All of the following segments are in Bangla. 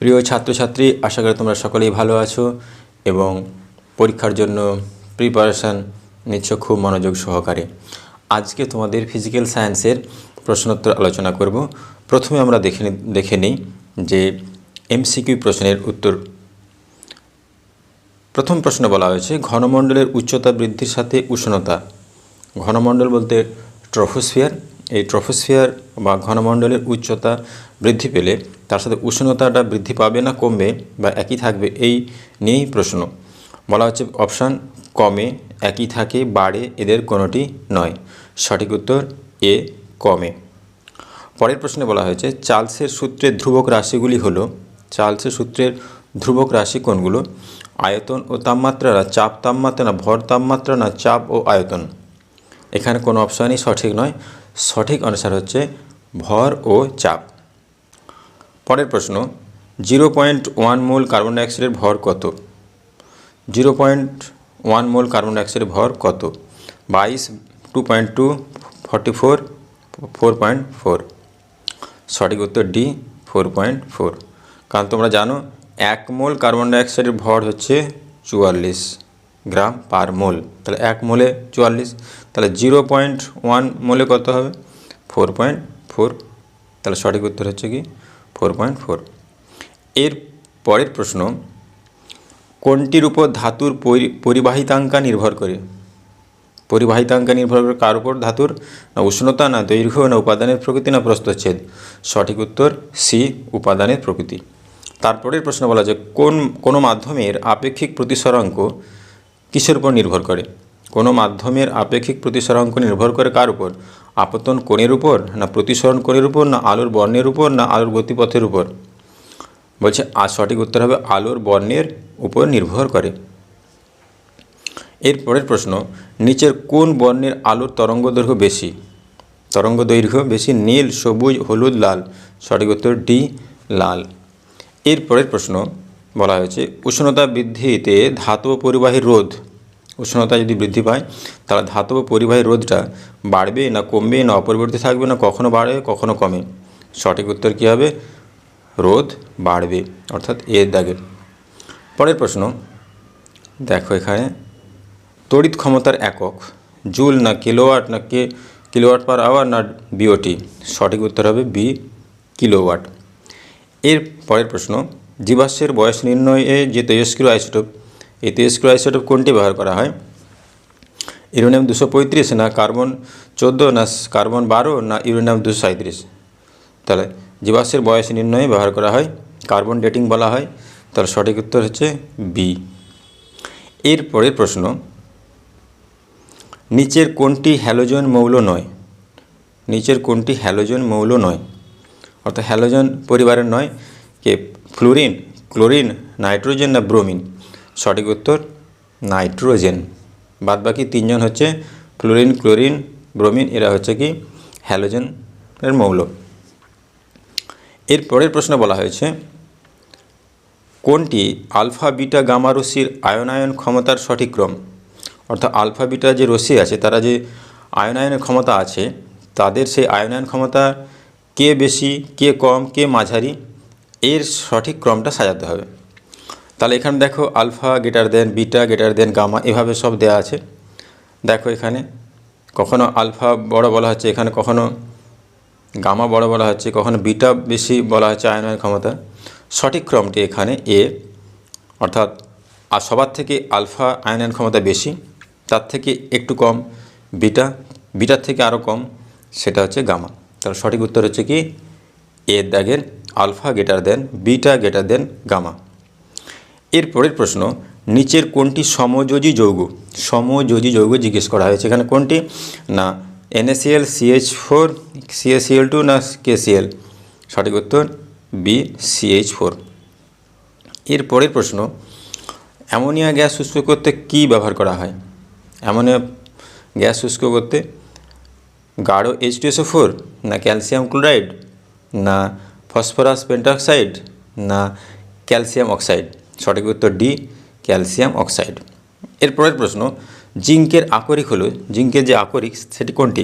প্রিয় ছাত্রছাত্রী, আশা করি তোমরা সকলেই ভালো আছো এবং পরীক্ষার জন্য প্রিপারেশান নিচ্ছ খুব মনোযোগ সহকারে। আজকে তোমাদের ফিজিক্যাল সায়েন্সের প্রশ্নোত্তর আলোচনা করব। প্রথমে আমরা দেখে নিই যে এমসিকিউ প্রশ্নের উত্তর। প্রথম প্রশ্ন বলা হয়েছে, ঘনমণ্ডলের উচ্চতা বৃদ্ধির সাথে উষ্ণতা। ঘনমণ্ডল বলতে ট্রপোস্ফিয়ার। এই ট্রপোস্ফিয়ার বা ঘনমণ্ডলের উচ্চতা বৃদ্ধি পেলে তার সাথে উষ্ণতাটা বৃদ্ধি পাবে না কমবে বা একই থাকবে, এই নিয়েই প্রশ্ন। বলা হচ্ছে অপশান কমে, একই থাকে, বাড়ে, এদের কোনোটি নয়। সঠিক উত্তর এ, কমে। পরের প্রশ্নে বলা হয়েছে, চার্লসের সূত্রের ধ্রুবক রাশিগুলি হলো। চার্লসের সূত্রের ধ্রুবক রাশি কোনগুলো? আয়তন ও তাপমাত্রা, না চাপ তাপমাত্রা, না ভর তাপমাত্রা, না চাপ ও আয়তন। এখানে কোনো অপশানই সঠিক নয়। সঠিক আনসার হচ্ছে ভর ও চাপ। পরের প্রশ্ন, 0.1 মোল কার্বন ডাইঅক্সাইডের ভর কত? 0.1 মোল কার্বন ডাইঅক্সাইডের ভর কত? 22, 2.2, 44, 4.4। সঠিক উত্তর ডি, 4.4। কারণ তোমরা জানো 1 মোল কার্বন ডাইঅক্সাইডের ভর হচ্ছে 44 গ্রাম পার মোল। তাহলে 1 মোলে 44, তাহলে 0.1 মোলে কত হবে? 4.4। তাহলে সঠিক উত্তর হচ্ছে কি 4.4। এর পরের প্রশ্ন, কোনটির উপর ধাতুর পরিবাহিতাঙ্কা নির্ভর করে? পরিবাহিতাঙ্কা নির্ভর করে কার উপর? ধাতুর, না উষ্ণতা, না দৈর্ঘ্য, না উপাদানের প্রকৃতি, না প্রস্থচ্ছেদ। সঠিক উত্তর সি, উপাদানের প্রকৃতি। তারপরের প্রশ্ন বলা যায়, কোনো মাধ্যমের আপেক্ষিক প্রতিসরাঙ্ক কিসের উপর নির্ভর করে? কোনো মাধ্যমের আপেক্ষিক প্রতিসরাঙ্ক নির্ভর করে কার উপর? আপতন কোণের উপর, না প্রতিসরণ কোণের উপর, না আলোর বর্ণের উপর, না আলোর গতিপথের উপর? বলছে সঠিক উত্তর হবে আলোর বর্ণের উপর নির্ভর করে। এর পরের প্রশ্ন, নিচের কোন বর্ণের আলোর তরঙ্গ দৈর্ঘ্য বেশি? তরঙ্গ দৈর্ঘ্য বেশি নীল, সবুজ, হলুদ, লাল। সঠিক উত্তর ডি, লাল। এর পরের প্রশ্ন বলা হয়েছে, উষ্ণতা বৃদ্ধিতে ধাতব পরিবাহী রোধ। উষ্ণতা যদি বৃদ্ধি পায় তাহলে ধাতব পরিবাহী রোধটা বাড়বে না কমবে, না অপরিবর্তিত থাকবে, না কখনো বাড়ে কখনো কমে? সঠিক উত্তর কী হবে? রোধ বাড়বে, অর্থাৎ এর দাগে। পরের প্রশ্ন দেখো, এখানে তড়িৎ ক্ষমতার একক জুল, না কিলোওয়াট, না কিলোওয়াট পার আওয়ার, না বিওটি? সঠিক উত্তর হবে বি, কিলোওয়াট। এর পরের প্রশ্ন, জীবাশ্মের বয়স নির্ণয়ে যে তেজস্ক্রিয় আইসোটোপ, এই তেজস্ক্রিয় আইসোটোপ কোনটি ব্যবহার করা হয়? ইউরেনিয়াম 235, না কার্বন 14, না কার্বন 12, না ইউরেনিয়াম 237? তাহলে জীবাশ্মের বয়স নির্ণয়ে ব্যবহার করা হয় কার্বন ডেটিং বলা হয়। তাহলে সঠিক উত্তর হচ্ছে বি। এর পরের প্রশ্ন, নিচের কোনটি হ্যালোজেন মৌল নয়? নিচের কোনটি হ্যালোজেন মৌল নয়, অর্থাৎ হ্যালোজেন পরিবারের নয়? কে ফ্লোরিন, ক্লোরিন, নাইট্রোজেন, না ব্রোমিন? সঠিক উত্তর নাইট্রোজেন। বাদবাকি তিনজন হচ্ছে ফ্লোরিন, ক্লোরিন, ব্রোমিন, এরা হচ্ছে কি হ্যালোজেনের মৌল। এর পরের প্রশ্ন বলা হয়েছে, কোনটি আলফা বিটা গামা রশ্মির আয়নায়ন ক্ষমতার সঠিক ক্রম? অর্থাৎ আলফা বিটা যে রশ্মি আছে তারা যে আয়নায়নের ক্ষমতা আছে, তাদের সেই আয়নায়ন ক্ষমতা কে বেশি, কে কম, কে মাঝারি, এর সঠিক ক্রমটা সাজাতে হবে। তাহলে এখানে দেখো alpha greater than beta greater than gamma, এভাবে সব দেয়া আছে। দেখো এখানে কখনো আলফা বড় বলা হচ্ছে, এখানে কখনো গামা বড় বলা হচ্ছে, কখনো বিটা বেশি বলা হচ্ছে আয়নায়ন ক্ষমতা। সঠিক ক্রমটি এখানে এ, অর্থাৎ আর সবার থেকে আলফা আয়নায়ন ক্ষমতা বেশি, তার থেকে একটু কম বিটা, বিটার থেকে আরও কম সেটা হচ্ছে গামা। তাহলে সঠিক উত্তর হচ্ছে কি এর দাগের alpha greater than beta greater than gamma. এর পরের প্রশ্ন, নিচের কোনটি সমযোজী যৌগ? সমযোজী যৌগ জিজ্ঞেস করা হয়েছে। এখানে কোনটি? না NaCl, CH4, CaCl2, না KCl? সঠিক উত্তর বি, CH4। এর পরের প্রশ্ন, অ্যামোনিয়া গ্যাস শুষ্ক করতে কী ব্যবহার করা হয়? অ্যামোনিয়া গ্যাস শুষ্ক করতে গাঢ় H2SO4, না ক্যালসিয়াম ক্লোরাইড, না ফসফরাস পেন্টক্সাইড, না ক্যালসিয়াম অক্সাইড? সঠিক উত্তর ডি, ক্যালসিয়াম অক্সাইড। এর পরের প্রশ্ন, জিঙ্কের আকরিক হলো, জিঙ্কের যে আকরিক সেটি কোনটি?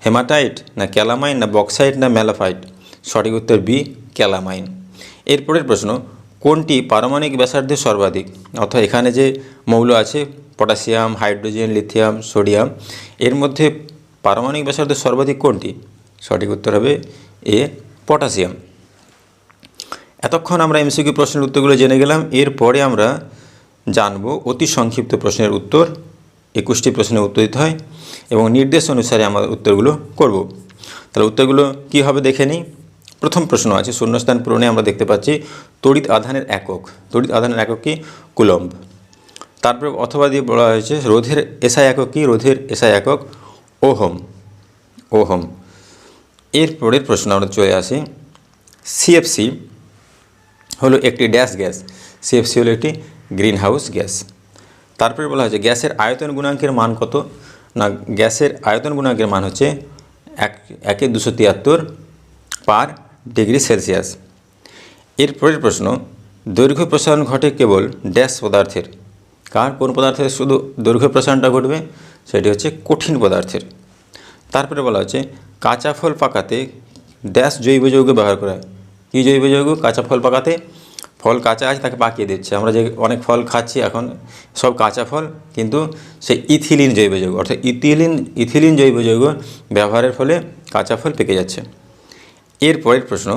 হেমাটাইট, না ক্যালামাইন, না বক্সাইট, না ম্যালাফাইট? সঠিক উত্তর বি, ক্যালামাইন। এরপরের প্রশ্ন, কোনটি পারমাণবিক ব্যাসার্ধে সর্বাধিক? অর্থাৎ এখানে যে মৌল আছে পটাশিয়াম, হাইড্রোজেন, লিথিয়াম, সোডিয়াম, এর মধ্যে পারমাণবিক ব্যাসার্ধে সর্বাধিক কোনটি? সঠিক উত্তর হবে এ, পটাশিয়াম। এতক্ষণ আমরা এমসিকিউ প্রশ্নের উত্তরগুলো জেনে গেলাম। এরপরে আমরা জানব অতি সংক্ষিপ্ত প্রশ্নের উত্তর। 21টি প্রশ্নের উত্তর দিতে হয় এবং নির্দেশ অনুসারে আমরা উত্তরগুলো করব। তাহলে উত্তরগুলো কী হবে দেখে নিই। প্রথম প্রশ্ন আছে শূন্যস্থান পূরণে আমরা দেখতে পাচ্ছি তড়িৎ আধানের একক। তড়িৎ আধানের একক কি? কুলম্ব। তারপরে অথবা দিয়ে বলা হয়েছে রোধের এসআই একক কি? রোধের এসআই একক ওহম। ওহম। এর পরের প্রশ্ন আমরা চলে আসি সিএফসি হলো একটি ড্যাশ গ্যাস। সিএফসি হলো একটি গ্রিন হাউস গ্যাস। তারপরে বলা হয়েছে গ্যাসের আয়তন গুণাঙ্কের মান কত? না, গ্যাসের আয়তন গুণাঙ্কের মান হচ্ছে 1/273 পার ডিগ্রি সেলসিয়াস। এর পরের প্রশ্ন দৈর্ঘ্য প্রসারণ ঘটে কেবল ড্যাশ পদার্থের। কোন পদার্থের শুধু দৈর্ঘ্য প্রসারণটা ঘটবে? সেটি হচ্ছে কঠিন পদার্থের। তারপরে বলা হচ্ছে কাঁচা ফল পাকাতে ড্যাশ জৈব যৌগ ব্যবহার করা হয়। কী জৈব যৌগ? কাঁচা ফল পাকাতে, ফল কাঁচা আছে তাকে পাকিয়ে দিচ্ছে। আমরা যে অনেক ফল খাচ্ছি এখন সব কাঁচা ফল, কিন্তু সেই ইথিলিন জৈব যৌগ অর্থাৎ ইথিলিন জৈব যৌগ ব্যবহারের ফলে কাঁচা ফল পেকে যাচ্ছে। এর পরের প্রশ্ন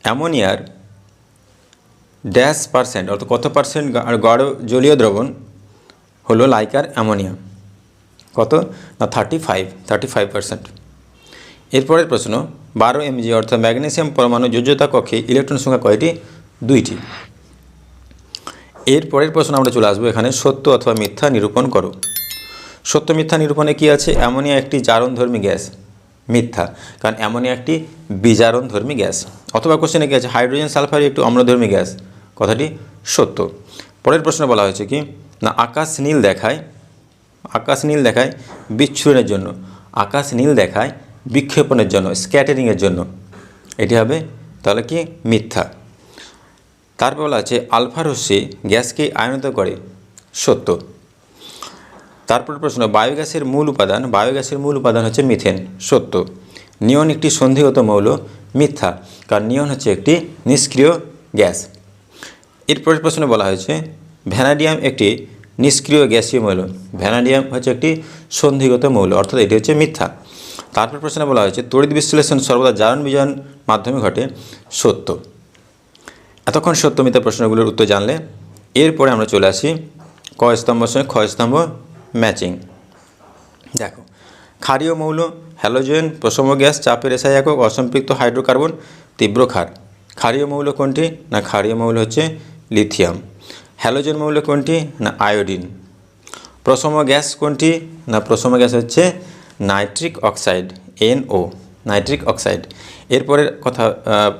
অ্যামোনিয়ার ড্যাশ পার্সেন্ট অর্থাৎ কত পার্সেন্ট গাঢ় জলীয় দ্রবণ হলো লাইকার অ্যামোনিয়া? কত? না 35%। এরপরের প্রশ্ন 12 mg অর্থাৎ ম্যাগনেসিয়াম পরমাণু যোজ্যতা কক্ষে ইলেকট্রন সংখ্যা কয়টি? 2টি। এরপরের প্রশ্ন আমরা চলে আসবো এখানে সত্য অথবা মিথ্যা নিরূপণ করো। সত্য মিথ্যা নিরূপণে কি আছে? অ্যামোনিয়া একটি জারণধর্মী গ্যাস। মিথ্যা, কারণ অ্যামোনিয়া একটি বিজারণধর্মী গ্যাস। অথবা কোশ্চেনে কি আছে? হাইড্রোজেন সালফার একটি অম্লধর্মী গ্যাস। কথাটি সত্য। পরের প্রশ্ন বলা হয়েছে কি না আকাশ নীল দেখায় বিচ্ছুরণের জন্য। আকাশ নীল দেখায় বিক্ষেপণের জন্য, স্ক্যাটারিংয়ের জন্য। এটি হবে তাহলে কি? মিথ্যা। তারপর বলা আছে আলফা রশ্মি গ্যাসকে আয়নিত করে। সত্য। তারপর প্রশ্ন বায়োগ্যাসের মূল উপাদান হচ্ছে মিথেন। সত্য। নিয়ন একটি সন্ধিগত মৌল। মিথ্যা, কারণ নিয়ন হচ্ছে একটি নিষ্ক্রিয় গ্যাস। এরপরের প্রশ্নে বলা হয়েছে ভ্যানাডিয়াম একটি নিষ্ক্রিয় গ্যাসীয় মৌল। ভ্যানাডিয়াম হচ্ছে একটি সন্ধিগত মৌল, অর্থাৎ এটি হচ্ছে মিথ্যা। তারপর প্রশ্নে বলা হয়েছে তড়িৎ বিশ্লেষণ সর্বদা জারণ বিজারণ মাধ্যমে ঘটে। সত্য। এতক্ষণ সত্য মিথ্যা প্রশ্নগুলোর উত্তর জানলে এরপরে আমরা চলে আসি ক স্তম্ভের সঙ্গে খ স্তম্ভ ম্যাচিং। দেখো ক্ষারীয় মৌল হ্যালোজেন, প্রশম গ্যাস, চাপের এসআই একক, অসম্পৃক্ত হাইড্রোকার্বন, তীব্র ক্ষার। ক্ষারীয় মৌল কোনটি? না ক্ষারীয় মৌল হচ্ছে লিথিয়াম। হ্যালোজেন মৌল কোনটি? না আয়োডিন। প্রশম গ্যাস কোনটি? না প্রশম গ্যাস হচ্ছে nitric oxide, NO, nitric oxide. এরপরের কথা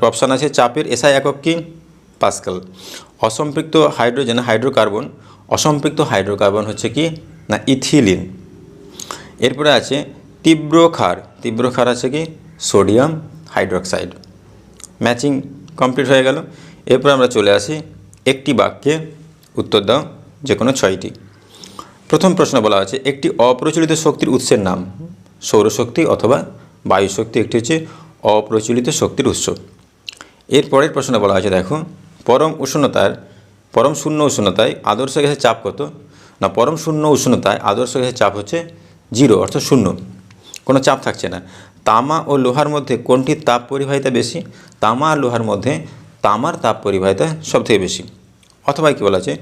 অপশান আছে চাপের এসআই একক কি? পাস্কাল। অসম্পৃক্ত হাইড্রোজেন হাইড্রোকার্বন, অসম্পৃক্ত হাইড্রোকার্বন হচ্ছে কি? না ইথিলিন। এরপরে আছে তীব্র ক্ষার আছে কি? Sodium hydroxide. ম্যাচিং কমপ্লিট হয়ে গেল। এরপর আমরা চলে আসি একটি বাক্যে উত্তর দাও যে কোনো 6টি। প্রথম প্রশ্ন বলা আছে একটি অপ্রচলিত শক্তির উৎসের নাম। সৌরশক্তি অথবা বায়ুশক্তি একটি হচ্ছে অপ্রচলিত শক্তির উৎস। এরপরের প্রশ্ন বলা আছে দেখো পরম শূন্য উষ্ণতায় আদর্শ গ্যাসের চাপ কত? না পরম শূন্য উষ্ণতায় আদর্শ গ্যাসের চাপ হচ্ছে 0 অর্থাৎ 0, কোনো চাপ থাকছে না। তামা ও লোহার মধ্যে কোনটির তাপ পরিবাহিতা বেশি? তামা আর লোহার মধ্যে তামার তাপ পরিবাহিতা সবথেকে বেশি। অথবা কী বলা আছে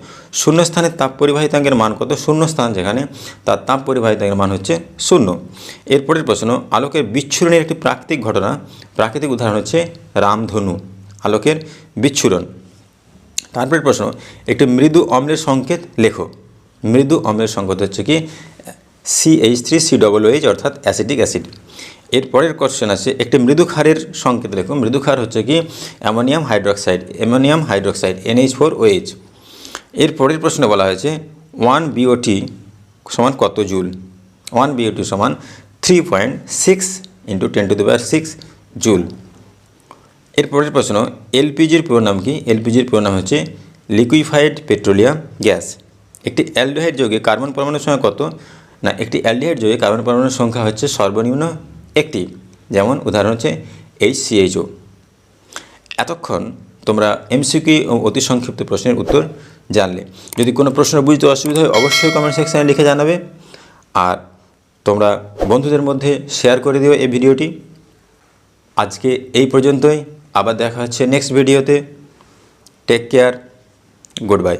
শূন্যস্থানের তাপ পরিবাহিতাঙ্কের মান কত? শূন্যস্থান যেখানে তার তাপ পরিবাহিতাঙ্কের মান হচ্ছে 0। এরপরের প্রশ্ন আলোকের বিচ্ছুরণের একটি প্রাকৃতিক উদাহরণ হচ্ছে রামধনু, আলোকের বিচ্ছুরণ। তারপরের প্রশ্ন একটি মৃদু অম্লের সংকেত লেখো। মৃদু অম্লের সংকেত হচ্ছে কি? CH3COOH অর্থাৎ অ্যাসিটিক অ্যাসিড। এরপরের কোশ্চেন আছে একটি মৃদু ক্ষারের সংকেত লেখো। মৃদু ক্ষার হচ্ছে কি? Ammonium hydroxide NH4OH। এরপরের প্রশ্নে বলা হয়েছে 1 BOT সমান কত জুল? 1 BOT সমান 3.6 × 10⁶ জুল। এরপরের প্রশ্ন এলপিজির পুরো নাম কি? এলপিজির পুরো নাম হচ্ছে লিকুইফাইড পেট্রোলিয়াম গ্যাস। একটি অ্যালডিহাইড যৌগে কার্বন পরমাণুর সংখ্যা কত? না একটি অ্যালডিহাইড যৌগে কার্বন পরমাণুর সংখ্যা হচ্ছে সর্বনিম্ন 1টি। যেমন উদাহরণ হচ্ছে HCHO। এতক্ষণ তোমরা এমসিকিউ ও অতি সংক্ষিপ্ত প্রশ্নের উত্তর জানলে। যদি কোনো প্রশ্ন বুঝতে অসুবিধা হয় অবশ্যই কমেন্ট সেকশানে লিখে জানাবে, আর তোমরা বন্ধুদের মধ্যে শেয়ার করে দিও এই ভিডিওটি। আজকে এই পর্যন্তই, আবার দেখা হচ্ছে নেক্সট ভিডিওতে। Take care, good by.